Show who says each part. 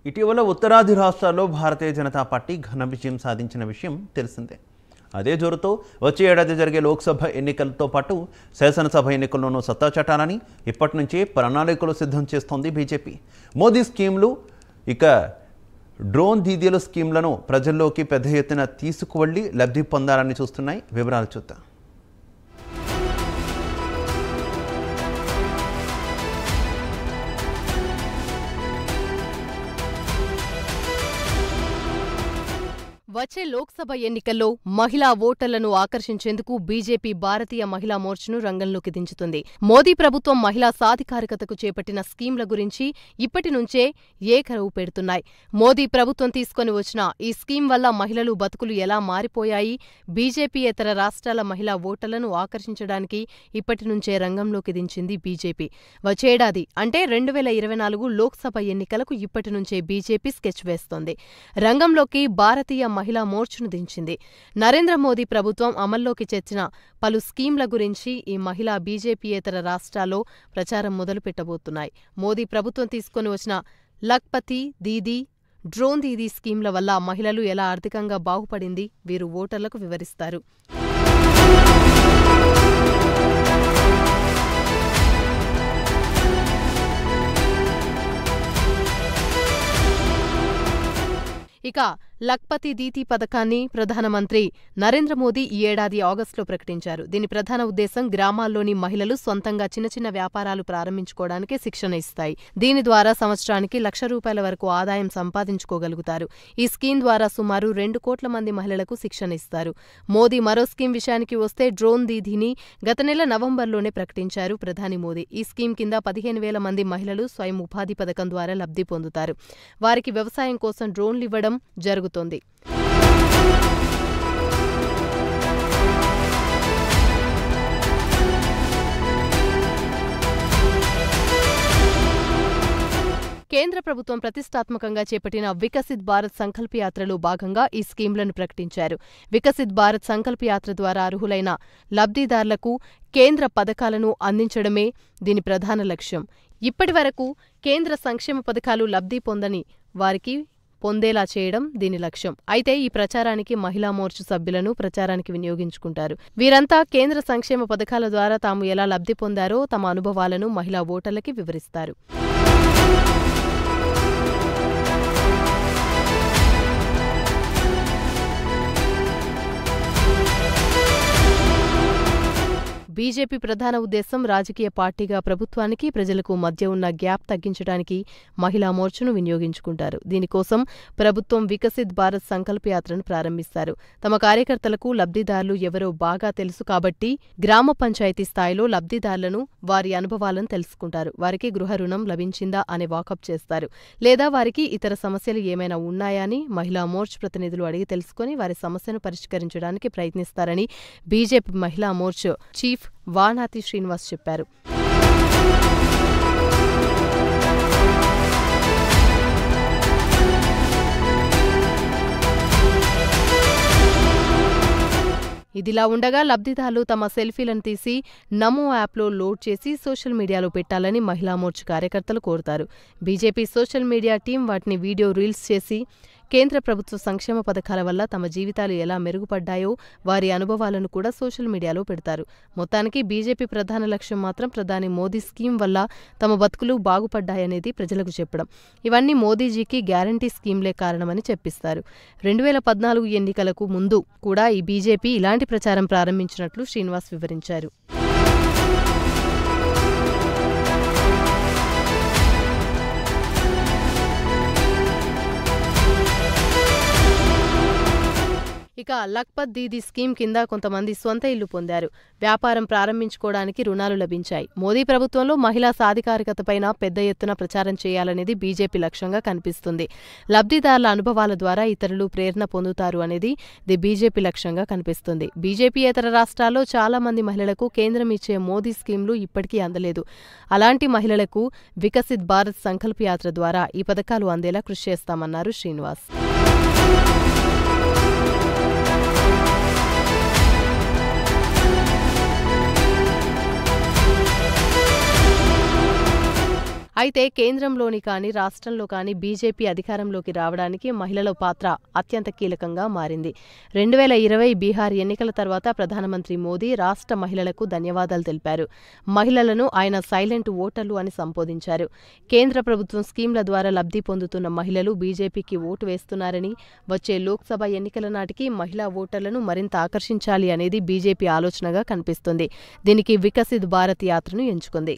Speaker 1: ఇటీవల ఉత్తరాది రాష్ట్రాల్లో భారతీయ జనతా పార్టీ ఘన విజయం సాధించిన విషయం తెలిసిందే. అదే జోరుతో వచ్చే ఏడాది జరిగే లోక్సభ ఎన్నికలతో పాటు శాసనసభ ఎన్నికల్లోనూ సత్తా చాటాలని ఇప్పటి నుంచే ప్రణాళికలు సిద్ధం చేస్తోంది బీజేపీ. మోదీ స్కీమ్లు ఇక డ్రోన్ దీదీల స్కీమ్లను ప్రజల్లోకి పెద్ద ఎత్తున తీసుకువెళ్లి లబ్ధి పొందాలని చూస్తున్నాయి. వివరాలు చూద్దాం.
Speaker 2: వచ్చే లోక్సభ ఎన్నికల్లో మహిళా ఓటర్లను ఆకర్షించేందుకు బీజేపీ భారతీయ మహిళా మోర్చాను రంగంలోకి దించుతుంది. మోదీ ప్రభుత్వం మహిళా సాధికారికతకు చేపట్టిన స్కీమ్ల గురించి ఇప్పటి నుంచే ఏకరవు పెడుతున్నాయి. మోదీ ప్రభుత్వం తీసుకొని వచ్చిన ఈ స్కీమ్ వల్ల మహిళలు బతుకులు ఎలా మారిపోయాయి, బీజేపీయేతర రాష్ట్రాల మహిళా ఓటర్లను ఆకర్షించడానికి ఇప్పటి నుంచే రంగంలోకి దించింది బీజేపీ. వచ్చేడాది అంటే 2024 లోక్సభ ఎన్నికలకు ఇప్పటి నుంచే బీజేపీ స్కెచ్ వేస్తోంది. రంగంలోకి భారతీయ మహిళా మోర్చాను దించింది. నరేంద్ర మోదీ ప్రభుత్వం అమల్లోకి తెచ్చిన పలు స్కీమ్ల గురించి ఈ మహిళా బీజేపీయేతర రాష్ట్రాల్లో ప్రచారం మొదలుపెట్టబోతున్నాయి. మోదీ ప్రభుత్వం తీసుకొని వచ్చిన లఖ్పతి దీదీ, డ్రోన్ దీదీ స్కీమ్ల వల్ల మహిళలు ఎలా ఆర్థికంగా బాగుపడింది వీరు ఓటర్లకు వివరిస్తారు. ఇక లఖ్పతి దీదీ పథకాన్ని ప్రధానమంత్రి నరేంద్ర మోదీ ఈ ఏడాది ఆగస్టులో ప్రకటించారు. దీని ప్రధాన ఉద్దేశం గ్రామాల్లోని మహిళలు సొంతంగా చిన్న చిన్న వ్యాపారాలు ప్రారంభించుకోవడానికి శిక్షణ ఇస్తాయి. దీని ద్వారా సంవత్సరానికి ₹1,00,000 వరకు ఆదాయం సంపాదించుకోగలుగుతారు. ఈ స్కీమ్ ద్వారా సుమారు 2 కోట్ల మంది మహిళలకు శిక్షణ ఇస్తారు. మోదీ మరో స్కీమ్ విషయానికి వస్తే డ్రోన్ దీదీని గత నెల నవంబర్లోనే ప్రకటించారు ప్రధాని మోదీ. ఈ స్కీమ్ కింద 15,000 మంది మహిళలు స్వయం ఉపాధి పథకం ద్వారా లబ్ధి పొందుతారు. వారికి వ్యవసాయం కోసం డ్రోన్లివ్వడం జరుగుతుంది. కేంద్ర ప్రభుత్వం ప్రతిష్టాత్మకంగా చేపట్టిన వికసిత్ భారత్ సంకల్ప యాత్రలో భాగంగా ఈ స్కీమ్లను ప్రకటించారు. వికసిత్ భారత్ సంకల్ప యాత్ర ద్వారా అర్హులైన లబ్ధిదారులకు కేంద్ర పథకాలను అందించడమే దీని ప్రధాన లక్ష్యం. ఇప్పటి వరకు కేంద్ర సంక్షేమ పథకాలు లబ్ధి పొందని వారికి పొందేలా చేయడం దీని లక్ష్యం. అయితే ఈ ప్రచారానికి మహిళా మోర్చా సభ్యులను ప్రచారానికి వినియోగించుకుంటారు. వీరంతా కేంద్ర సంక్షేమ పథకాల ద్వారా తాము ఎలా లబ్ధి పొందారో తమ అనుభవాలను మహిళా ఓటర్లకి వివరిస్తారు. బీజేపీ ప్రధాన ఉద్దేశం రాజకీయ పార్టీగా ప్రభుత్వానికి ప్రజలకు మధ్య ఉన్న గ్యాప్ తగ్గించడానికి మహిళా మోర్చాను వినియోగించుకుంటారు. దీనికోసం ప్రభుత్వం వికసిత్ భారత్ సంకల్ప యాత్రను ప్రారంభిస్తారు. తమ కార్యకర్తలకు లబ్ధిదారులు ఎవరో బాగా తెలుసు కాబట్టి గ్రామ పంచాయతీ స్థాయిలో లబ్ధిదారులను వారి అనుభవాలను తెలుసుకుంటారు. వారికి గృహ రుణం లభించిందా అనే వాకప్ చేస్తారు. లేదా వారికి ఇతర సమస్యలు ఏమైనా ఉన్నాయా అని మహిళా మోర్చా ప్రతినిధులు అడిగి తెలుసుకుని వారి సమస్యను పరిష్కరించడానికి ప్రయత్నిస్తారని బీజేపీ మహిళా మోర్చా చీఫ్ వానాతి శ్రీనివాస్ చెప్పారు. ఇదిలా ఉండగా లబ్ధిదారులు తమ సెల్ఫీలను తీసి నమో యాప్లో లోడ్ చేసి సోషల్ మీడియాలో పెట్టాలని మహిళా మోర్చా కార్యకర్తలు కోరుతారు. బీజేపీ సోషల్ మీడియా టీం వాటిని వీడియో రీల్స్ చేసి కేంద్ర ప్రభుత్వ సంక్షేమ పథకాల వల్ల తమ జీవితాలు ఎలా మెరుగుపడ్డాయో వారి అనుభవాలను కూడా సోషల్ మీడియాలో పెడతారు. మొత్తానికి బీజేపీ ప్రధాన లక్ష్యం మాత్రం ప్రధాని మోదీ స్కీమ్ వల్ల తమ బతుకులు బాగుపడ్డాయనేది ప్రజలకు చెప్పడం. ఇవన్నీ మోదీజీకి గ్యారంటీ స్కీమ్లే కారణమని చెప్పిస్తారు. 2014 ఎన్నికలకు ముందు కూడా ఈ బీజేపీ ఇలాంటి ప్రచారం ప్రారంభించినట్లు శ్రీనివాస్ వివరించారు. ఇక లఖ్పత్ దీదీ స్కీమ్ కింద కొంతమంది సొంత ఇల్లు పొందారు. వ్యాపారం ప్రారంభించుకోవడానికి రుణాలు లభించాయి. మోదీ ప్రభుత్వంలో మహిళా సాధికారికతపైన పెద్ద ఎత్తున ప్రచారం చేయాలనేది బీజేపీ లక్ష్యంగా కనిపిస్తుంది. లబ్ధిదారుల అనుభవాల ద్వారా ఇతరులు ప్రేరణ పొందుతారు అనేది ది బీజేపీ లక్ష్యంగా కనిపిస్తుంది. బీజేపీయేతర రాష్ట్రాల్లో చాలా మంది మహిళలకు కేంద్రం ఇచ్చే మోదీ స్కీమ్లు ఇప్పటికీ అందలేదు. అలాంటి మహిళలకు వికసిత్ భారత్ సంకల్ప యాత్ర ద్వారా ఈ పథకాలు అందేలా కృషి చేస్తామన్నారు శ్రీనివాస్. అయితే కేంద్రంలోని కానీ రాష్ట్రంలో కానీ బీజేపీ అధికారంలోకి రావడానికి మహిళల పాత్ర అత్యంత కీలకంగా మారింది. 2020 బీహార్ ఎన్నికల తర్వాత ప్రధానమంత్రి మోదీ రాష్ట్ర మహిళలకు ధన్యవాదాలు తెలిపారు. మహిళలను ఆయన సైలెంట్ ఓటర్లు అని సంబోధించారు. కేంద్ర ప్రభుత్వం స్కీమ్ల ద్వారా లబ్ధి పొందుతున్న మహిళలు బీజేపీకి ఓటు వేస్తున్నారని, వచ్చే లోక్సభ ఎన్నికల నాటికి మహిళా ఓటర్లను మరింత ఆకర్షించాలి అనేది బీజేపీ ఆలోచనగా కనిపిస్తుంది. దీనికి వికసిత్ భారత్ యాత్రను ఎంచుకుంది.